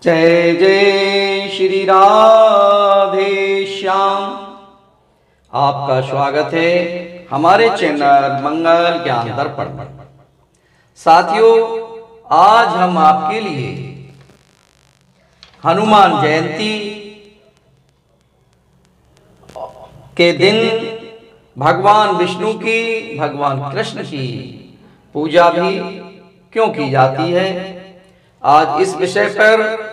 जय जय श्री राधे श्याम। आपका स्वागत है हमारे चैनल मंगल ज्ञान दर्पण में। साथियों, आज हम आपके लिए हनुमान जयंती के दिन भगवान विष्णु की, भगवान कृष्ण की पूजा भी क्यों की जाती है, आज इस विषय पर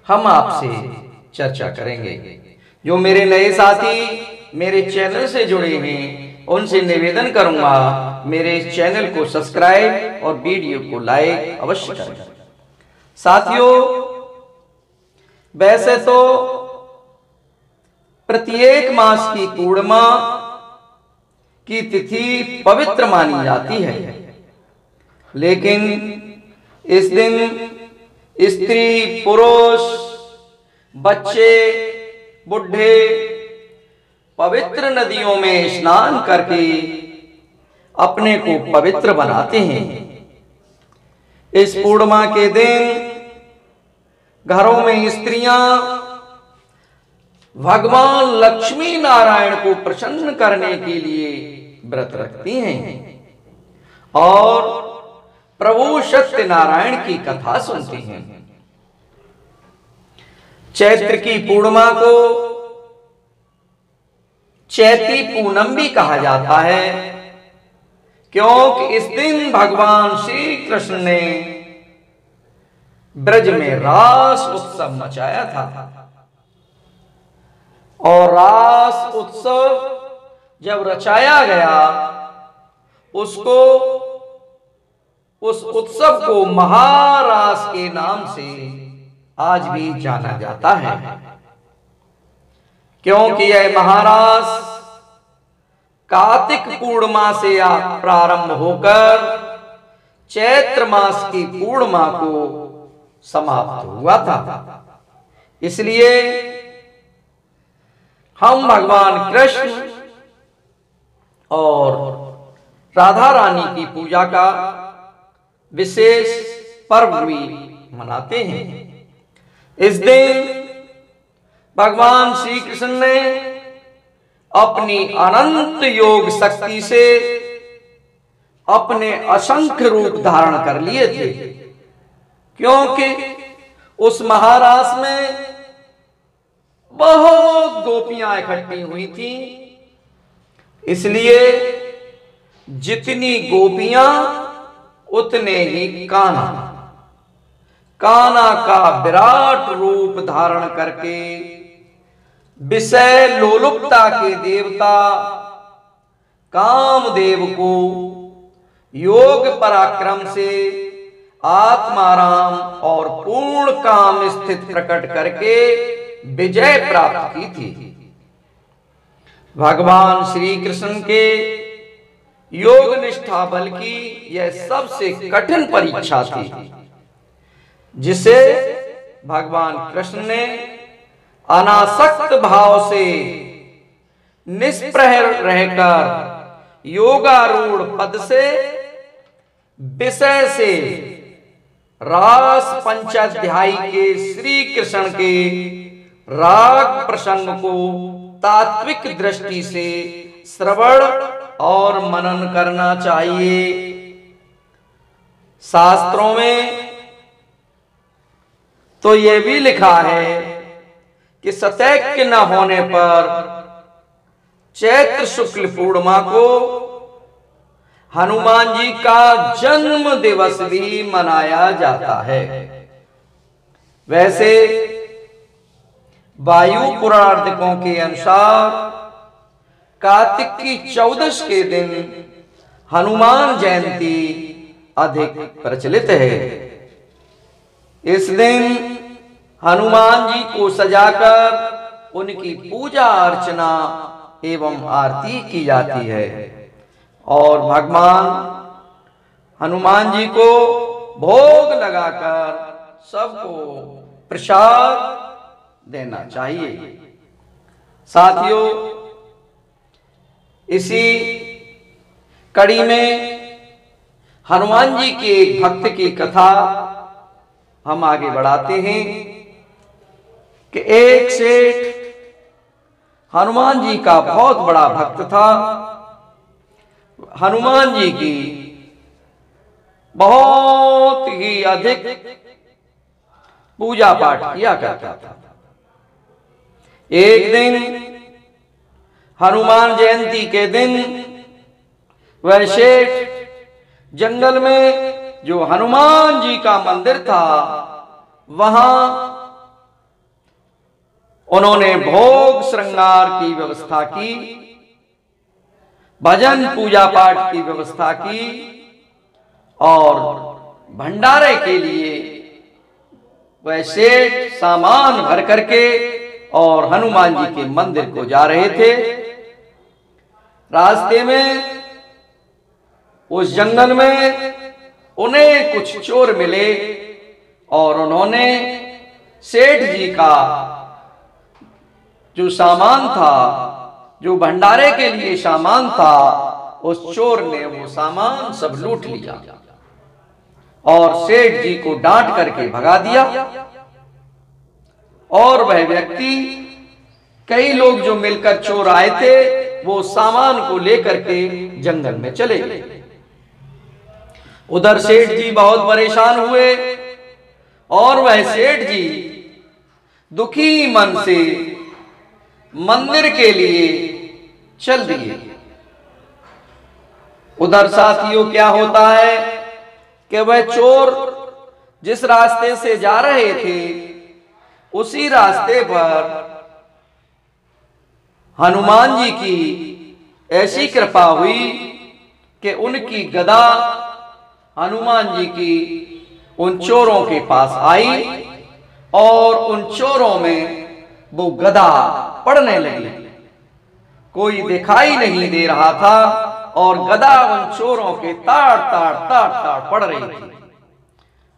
हम आपसे चर्चा करेंगे। जो मेरे नए साथी मेरे चैनल से जुड़े हैं उनसे निवेदन करूंगा मेरे इस चैनल को सब्सक्राइब और वीडियो को लाइक अवश्य करें। साथियों, वैसे तो प्रत्येक मास की पूर्णिमा की तिथि पवित्र मानी जाती है, लेकिन इस दिन स्त्री, पुरुष, बच्चे, बुढ़े पवित्र नदियों में स्नान करके अपने को पवित्र बनाते हैं। इस पूर्णिमा के दिन घरों में स्त्रियां भगवान लक्ष्मी नारायण को प्रसन्न करने के लिए व्रत रखती हैं और प्रभु सत्यनारायण की कथा सुनते हैं। चैत्र की पूर्णिमा को चैती पूनम भी कहा जाता है, क्योंकि इस दिन भगवान श्री कृष्ण ने ब्रज में रास उत्सव मचाया था और रास उत्सव जब रचाया गया उस उत्सव को महारास के नाम से आज भी जाना जाता है, क्योंकि यह महारास कार्तिक पूर्णिमा से प्रारंभ होकर चैत्र मास की पूर्णिमा को समाप्त हुआ था। इसलिए हम भगवान कृष्ण और राधा रानी की पूजा का विशेष पर्व भी मनाते हैं। इस दिन भगवान श्री कृष्ण ने अपनी अनंत योग शक्ति से अपने असंख्य रूप धारण कर लिए थे, क्योंकि उस महारास में बहुत गोपियां इकट्ठी हुई थी। इसलिए जितनी गोपियां उतने ही कान्हा का विराट रूप धारण करके विषय लोलुपता के देवता कामदेव को योग पराक्रम से आत्माराम और पूर्ण काम स्थित प्रकट करके विजय प्राप्त की थी। भगवान श्री कृष्ण के योग निष्ठा बल की यह सबसे कठिन परीक्षा थी, जिसे भगवान कृष्ण ने अनासक्त भाव से निष्प्रह रहकर योगारूढ़ पद से विषय से रास पंचाध्यायी के श्री कृष्ण के राग प्रसंग को तात्विक दृष्टि से श्रवण और मनन करना चाहिए। शास्त्रों में तो यह भी लिखा है कि सतैक्य न होने पर चैत्र शुक्ल पूर्णिमा को हनुमान जी का जन्म दिवस भी मनाया जाता है। वैसे वायु पुराणों के अनुसार कार्तिक की 14 के दिन हनुमान जयंती अधिक प्रचलित है। इस दिन हनुमान जी को सजाकर उनकी पूजा अर्चना एवं आरती की जाती है और भगवान हनुमान जी को भोग लगाकर सबको प्रसाद देना चाहिए। साथियों, इसी कड़ी में हनुमान जी के एक भक्त की कथा हम आगे बढ़ाते हैं। कि एक सेठ हनुमान जी का बहुत बड़ा भक्त था, हनुमान जी की बहुत ही अधिक पूजा पाठ किया करता था। एक दिन हनुमान जयंती के दिन वह सेठ जंगल में जो हनुमान जी का मंदिर था वहां उन्होंने भोग श्रृंगार की व्यवस्था की, भजन पूजा पाठ की व्यवस्था की और भंडारे के लिए वह सेठ सामान भर करके और हनुमान जी के मंदिर को जा रहे थे। रास्ते में उस जंगल में उन्हें कुछ चोर मिले और उन्होंने सेठ जी का जो सामान था, जो भंडारे के लिए सामान था, उस चोर ने वो सामान सब लूट लिया और सेठ जी को डांट करके भगा दिया। और वह व्यक्ति, कई लोग जो मिलकर चोर आए थे, वो सामान को लेकर के जंगल में चले गए। उधर सेठ जी बहुत परेशान हुए और वह सेठ जी दुखी मन से मंदिर के लिए चल दिए। उधर साथियों क्या होता है कि वह चोर जिस रास्ते से जा रहे थे उसी रास्ते पर हनुमान जी की ऐसी कृपा हुई कि उनकी गदा हनुमान जी की उन चोरों के पास आई और उन चोरों में वो गदा पड़ने लगी। कोई दिखाई नहीं दे रहा था और गदा उन चोरों के ताड़ ताड़ ताड़ ताड़ पड़ रही थी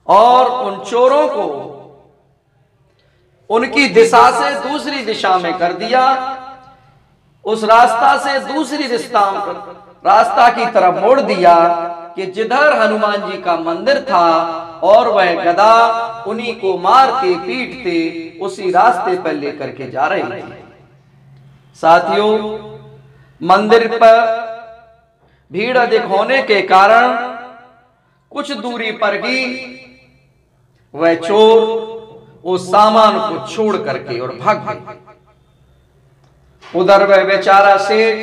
और उन चोरों को उनकी दिशा से दूसरी दिशा में कर दिया। उस रास्ता से दूसरी रास्ता की तरफ मोड़ दिया कि जिधर हनुमान जी का मंदिर था और वह गदा उन्हीं को मारते पीटते उसी रास्ते पर लेकर के जा रहे थे। साथियों, मंदिर पर भीड़ अधिक होने के कारण कुछ दूरी पर ही वह चोर उस सामान को छोड़ करके और भाग गए। उधर वह बेचारा सेठ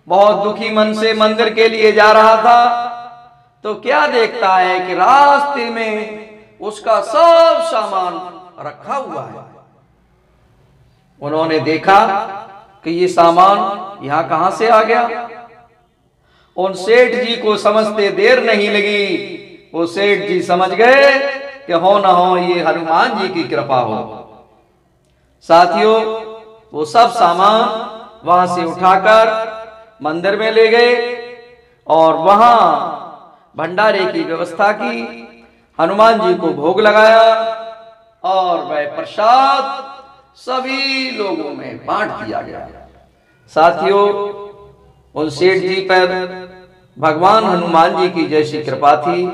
बहुत दुखी मन से मंदिर के लिए जा रहा था तो क्या देखता है कि रास्ते में उसका सब सामान रखा हुआ है। उन्होंने देखा कि ये सामान यहां कहां से आ गया। उन सेठ जी को समझते देर नहीं लगी, वो सेठ जी समझ गए कि हो ना हो ये हनुमान जी की कृपा हो। साथियों, वो सब सामान वहां से उठाकर मंदिर में ले गए और वहां भंडारे की व्यवस्था की, हनुमान जी को भोग लगाया और वह प्रसाद सभी लोगों में बांट दिया गया। साथियों, उन सेठ जी पर भगवान हनुमान जी की जैसी कृपा थी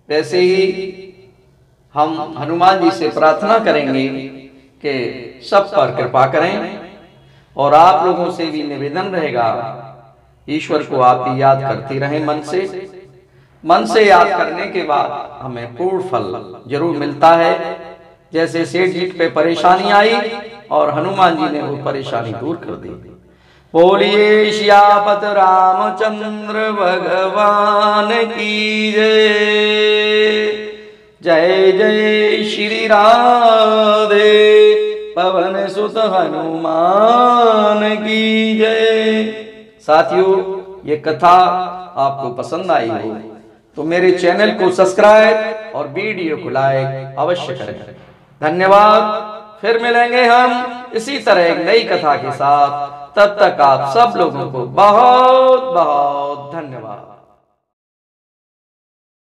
वैसे ही हम हनुमान जी से प्रार्थना करेंगे कि सब पर कृपा करें। और आप लोगों से भी निवेदन रहेगा, ईश्वर को आप भी याद करते रहें मन से याद करने के बाद हमें पूर्ण फल जरूर मिलता है। जैसे सेठ जी पे परेशानी आई और हनुमान जी ने वो परेशानी दूर कर दी। बोलिए श्यापत रामचंद्र भगवान की जय। जय जय श्री राधे पवन सुत हनुमान की जय। साथियों, ये कथा आपको पसंद आई हो तो मेरे चैनल को सब्सक्राइब और वीडियो को लाइक अवश्य करें। धन्यवाद। फिर मिलेंगे हम इसी तरह एक नई कथा के साथ। तब तक आप सब लोगों को बहुत बहुत धन्यवाद।